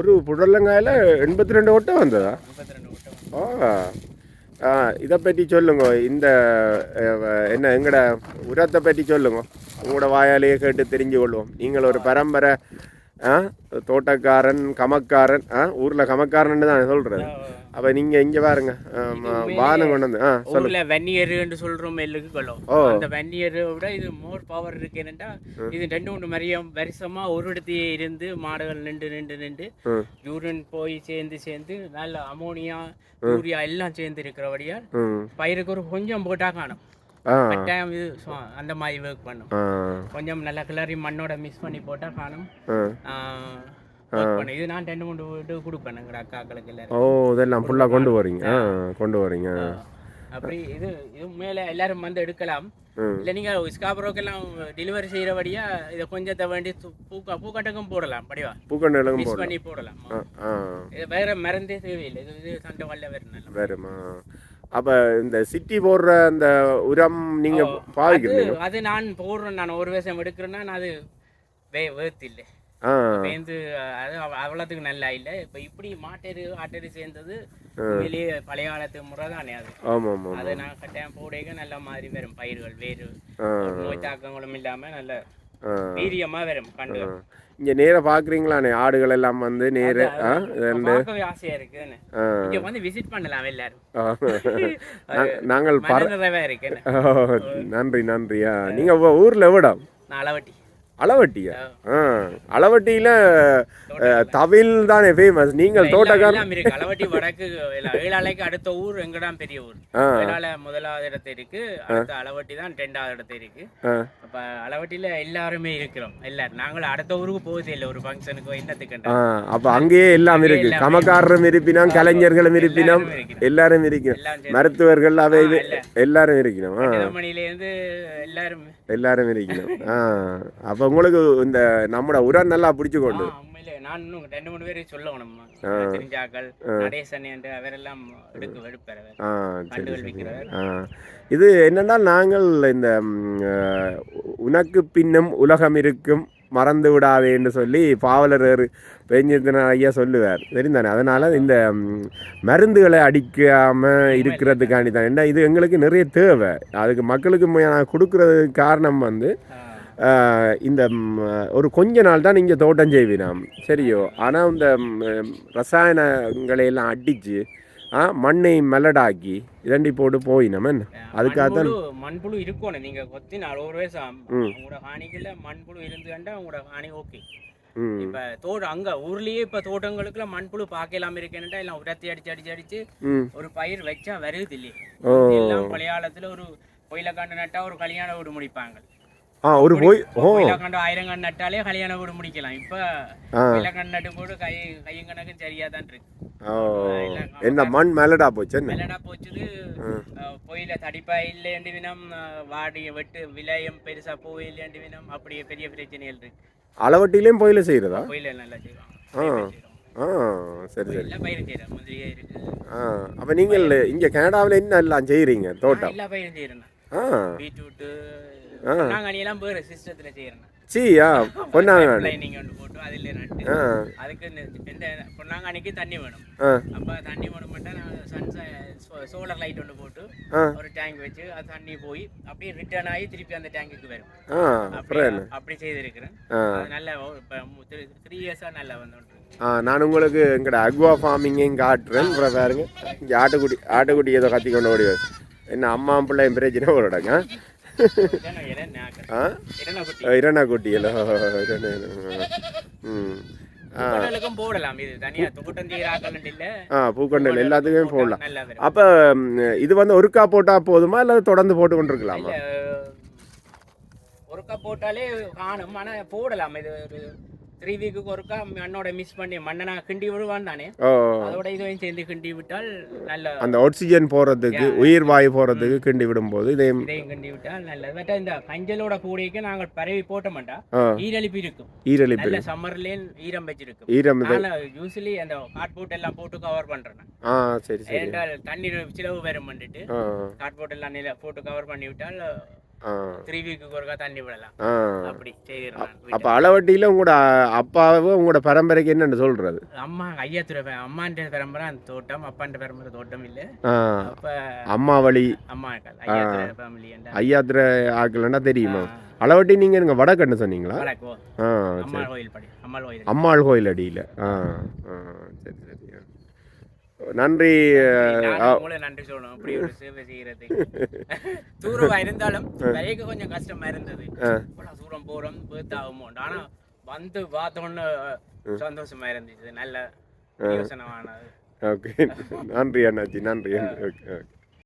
ஒரு புடலங்காயில் 82 ஓட்டம் வந்ததா? 32 ஓட்டம். ஓ, இதை பற்றி சொல்லுங்க. இந்த என்ன எங்கட உரத்தை பற்றி சொல்லுங்க. உங்களோட வாயாலேயே கேட்டு தெரிஞ்சு கொள்வோம். நீங்கள் ஒரு பரம்பரை தோட்டக்காரன், கமக்காரன், ஊரில் கமக்காரன்னு தான் சொல்கிறது. அப்போ நீங்கள் இங்கே பாருங்க, வானம் கொண்டு வந்து ஊர்ல வெந்நியர்னு சொல்றோம் எல்லுக்கு கொள்ளும். அந்த வெந்நியரை விட இது மோர் பவர் இருக்கு. என்னன்னா இது 2-3 மரியம் வருஷமா ஒரு இடத்தையே இருந்து மாடுகள் நின்று யூரின் போய் சேர்ந்து நல்ல அமோனியா, யூரியா எல்லாம் சேர்ந்து இருக்கிறபடியால் பயிருக்கு ஒரு கொஞ்சம் போட்டா காணும். கட்டாயம் இது அந்த மாதிரி ஒர்க் பண்ணும். கொஞ்சம் நல்ல கிளறி மண்ணோட மிக்ஸ் பண்ணி போட்டா காணும். இது நான் 2-3 வீடு கொடுப்பேன் எங்கள் அக்காக்களுக்கு எல்லாரும். இதெல்லாம் ஃபுல்லாக கொண்டு வரீங்க. அப்படி இது மேலே எல்லாரும் வந்து எடுக்கலாம். இல்லை நீங்கள் ஸ்காபரோக்கெல்லாம் டெலிவரி செய்கிறபடியா இதை கொஞ்சத்தை வேண்டி பூக்கட்டுக்கும் போடலாம். படிவா பூக்கட்டுக்கும் மிக்ஸ் பண்ணி போடலாம். இது வேற மருந்தே தேவையில்லை. இது சண்டை வரல வேறுமா. அப்போ இந்த சிட்டி போடுற அந்த உரம் நீங்கள் பாதிக்கிறீங்க? அது நான் போடுறேன். நான் ஒரு விஷயம் எடுக்கிறேன்னா நான் அது வேர்த்து இல்லை சேர்ந்து அது அவ்வளோத்துக்கு நல்லா இல்லை. இப்போ இப்படி மாட்டேரு ஆட்டேரு சேர்ந்தது வெளியே பழைய காலத்து முறை தானே அது. அதை நான் கட்டாயம் போடைக்க நல்ல மாதிரி வரும். பயிர்கள் வேறு நோய் தாக்கங்களும் இல்லாமல் நல்ல வீரியமாக வரும் கண்டு. இங்கே நேராக பார்க்குறீங்களாண்ணே ஆடுகள் எல்லாம் வந்து நேராக பார்க்கவே ஆசையாக இருக்குன்னு இங்கே வந்து விசிட் பண்ணலாம் எல்லாரும். நாங்கள் இருக்கு. நன்றியா. நீங்கள் ஊரில் எவ்வளோ? நான் அளவட்டி. அளவட்டியா? அளவட்டியில தவில் தானே ஃபேமஸ். நீங்கள் தோட்டக்காரன். அளவட்டி வடக்கு வேளாளைக்கு அடுத்த ஊர் எங்கதான் பெரிய ஊர். வேளாளை முதலாவது இடத்துல இருக்கு. அடுத்த அளவட்டி தான் 2வது இடத்துல இருக்கு. அப்ப அளவட்டியில எல்லாருமே இருக்கிறோம். எல்லாரும் நாங்களும் அடுத்த ஊருக்கு போவதே இல்லை ஒரு ஃபங்க்ஷனுக்கு என்னத்துக்கு. அப்ப அங்கேயே எல்லாம் இருக்கு. கமக்காரரும் இருப்பினும், கலைஞர்களும் இருப்பினும், எல்லாரும் இருக்கணும். மருத்துவர்கள் அவை எல்லாரும் இருக்கணும். மணிலேருந்து எல்லாரும் இருக்கணும். அப்ப உங்களுக்கு இந்த நம்மட உரம் நல்லா பிடிச்சு கொண்டு நான் இன்னும் 2-3 பேரை சொல்லணும். தெரிஞ்சாக்கள் நடேசன் என்று அவரெல்லாம் இது என்னன்னா நாங்கள் இந்த உனக்கு பின்னும் உலகம் இருக்கும் மறந்து விடாதே என்று சொல்லி பாவலர் பெஞ்சத்தின ஐயா சொல்லுவார். தெரிந்தானே. அதனால இந்த மருந்துகளை அடிக்காமல் இருக்கிறதுக்காண்டி தான். என்ன இது எங்களுக்கு நிறைய தேவை. அதுக்கு மக்களுக்கு கொடுக்கறதுக்கு காரணம் வந்து இந்த ஒரு கொஞ்ச நாள் தான் நீங்கள் தோட்டம் செய்வினோம் சரியோ. ஆனால் இந்த ரசாயனங்களையெல்லாம் அடித்து மண்ணை மெலடாக்கி இரண்டி போட்டு போயினோம். என்ன அதுக்காக தான் மண்புழு இருக்கணும். நீங்கள் கொத்தி 4 வயசு உங்களோட ஹானிக்குள்ள மண்புழு இருந்துட்டா உங்களோட ஹானி ஓகே. இப்போ அங்கே ஊர்லேயே இப்போ தோட்டங்களுக்குள்ள மண்புழு பார்க்கலாம் இருக்கேன்ட்டா எல்லாம் உரத்தி அடிச்சு ஒரு பயிர் வச்சா வருது இல்லையே. எல்லாம் பழைய காலத்தில் ஒரு கோயிலக்காண்டு நட்டா ஒரு கல்யாண வீடு முடிப்பாங்க. ஒரு போய் கண்டு 1000 கண்டு நட்டாலே கல்யாண வீடு முடிக்கலாம். இப்ப கண்டு நட்டு போட்டு கையும் கணக்கும் சரியா தான் இருக்கு. என்ன மண் மெலடா போச்சு. பொயில தடிப்பா இல்லையண்டு வினம் வாடிய வெட்டு விலையம் பெருசா போய் இல்லையண்டு வினம் அப்படியே பெரிய பிரச்சனைகள் இருக்கு. அளவட்டிலையும் பொயில செய்யறதா? பொயில நல்லா செய்வாங்க. சரி பயிர் செய்யறேன். முந்திரியே இருக்கு. அப்ப நீங்கள் இங்க கனடாவில் என்ன எல்லாம் செய்யறீங்க? தோட்டம் எல்லா பயிரும் செய்யறேன். பீட்ரூட்டு எல்லாம் வேறு சிஸ்டத்தில் செய்யறேன். பொன்னாங்கண்ணி போட்டு அதில் நட்டு அதுக்கு இந்த பொன்னாங்கண்ணிக்கு தண்ணி வேணும். அப்போ தண்ணி வேணும் மட்டும் நான் சோலார் லைட் ஒன்று போட்டு ஒரு டேங்க் வச்சு அது தண்ணி போய் அப்படியே ரிட்டர்ன் ஆகி திருப்பி அந்த டேங்குக்கு வரும். அப்படி செய்திருக்கிறேன். நல்ல இப்போ 3 இயர்ஸாக நல்லா வந்து. நான் உங்களுக்கு எங்கட அக்வா ஃபார்மிங்கையும் காட்டுறேன். பாருங்க இங்கே ஆட்டுக்குட்டி ஏதோ கத்தி கொண்டு ஓடி என்ன அம்மா பிள்ளையும் பிரச்சனை போடுறாங்க. இரணா குட்டியலோ போடலாம். இது தனியா பூக்கொண்டல் எல்லாத்துக்குமே போடலாம். அப்ப இது வந்து ஒருக்கா போட்டா போதுமா இல்ல தொடர்ந்து போட்டு கொண்டிருக்கலாமா? ஒருக்கா போட்டாலே காணும். ஆனா போடலாம். இது ஒரு 3 வீக்குக்கு ஒருக்கா மண்ணோட மிக்ஸ் பண்ணி மண்ணை கிண்டி விடுவான் தானே. அதோட இதையும் சேர்ந்து கிண்டி விட்டால் நல்ல அந்த ஆக்சிஜன் போறதுக்கு உயிர் வாயு போறதுக்கு கிண்டி விடும்போது இதையும் கிண்டி விட்டால் நல்லது. பட் இந்த கஞ்சலோட கூடைக்கு நாங்கள் பரவி போட்ட மாட்டோம். ஈரழிப்பு இருக்கும். நல்ல சம்மர்ல ஈரம் வச்சிருக்கும். ஈரம் யூஸ்வலி அந்த கார்ட்போர்ட் எல்லாம் போட்டு கவர் பண்றேன். சரி சரி. ஏனென்றால் தண்ணீர் சிலவு வரும் பண்ணிட்டு கார்ட்போர்ட் எல்லாம் போட்டு கவர் பண்ணி விட்டால் ஆ 3 வீக்கு ஒருக்கா தண்ணி விடலாம் ஆ அப்படி செய்கிறேன் அப்போ அளவட்டியில் உங்களோட அப்பாவும் உங்களோட பரம்பரைக்கு என்னென்னு சொல்கிறது? அம்மா ஐயாத்துறை அம்மான்ற பரம்பரை அந்த தோட்டம், அப்பான்ற பரம்பரை தோட்டம் இல்லை. ஆ அப்ப அம்மா வழி அம்மா ஐயாத்துறை ஃபேமிலி ஐயாத்திர ஆக்கலன்னா தெரியுமா? அளவட்டி நீங்கள் நீங்கள் வடக்கன்னு சொன்னீங்களா? வடக்கோ ஆ அம்மா கோயில் படி அம்மா கோயில் அம்மாள் கோயில் அடியில். ஆ ஆ சரி சரி. நன்றி. உங்களை நன்றி சொல்லணும் அப்படி ஒரு சேவை செய்யறது. தூரமா இருந்தாலும் வரைக்க கொஞ்சம் கஷ்டமா இருந்தது. தூரம் போறோம் பேத்தாகுமோ, ஆனா வந்து பார்த்தோன்னு சந்தோஷமா இருந்துச்சு. நல்ல யோசனமானது. ஓகே நன்றி அண்ணாச்சி நன்றி. Okay okay.